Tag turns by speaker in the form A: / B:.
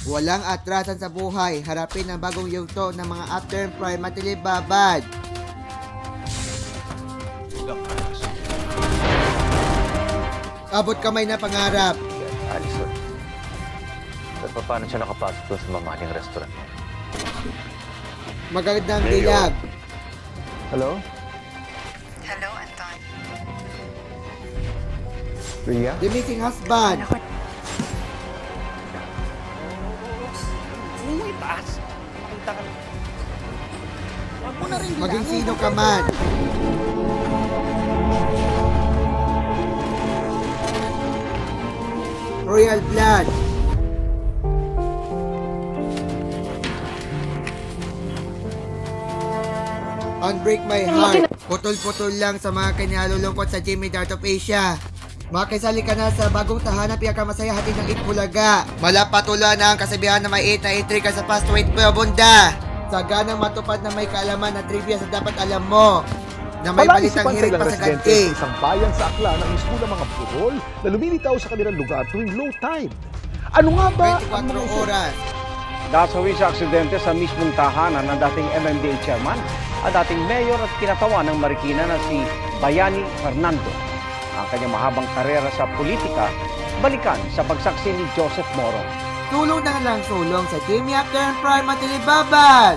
A: Walang atrasan sa buhay. Harapin ang bagong yugto ng mga after prime matilibabad. Abot kamay na pangarap.
B: Alison, paano siya nakapasok doon sa mamahaling restaurant?
A: Magandang dilag.
C: Hello?
D: Hello, Anton.
C: Ria?
A: The missing husband. Maging sino ka man. Royal blood. Unbreak my heart. Putol-putol lang sa mga kinalulungkot sa Jimmy Dart of Asia. Makisali ka na sa bagong tahanap pinakamasaya hatid ng Itbulaga. Malapatula na ang kasabihan na may 8 na intriga sa past weight bunda. Saganang matupad na may kaalaman na trivia sa dapat alam mo. Na may balitang hirit pa sa ganti.
C: Isang bayan sa Aklan ang mismo ng mga burol na lumilitaw sa kanilang lugar tuwing low tide. Ano nga ba
A: 24 oras.
E: Nasawi sa aksidente sa mismong tahanan ng dating MMDA chairman at dating mayor at kinatawan ng Marikina na si Bayani Fernando. Ang kanyang mahabang karera sa politika, balikan sa pagsaksi ni Joseph Moro.
A: Tulong na lang sulong sa Jimmy After Prime Matilibabad.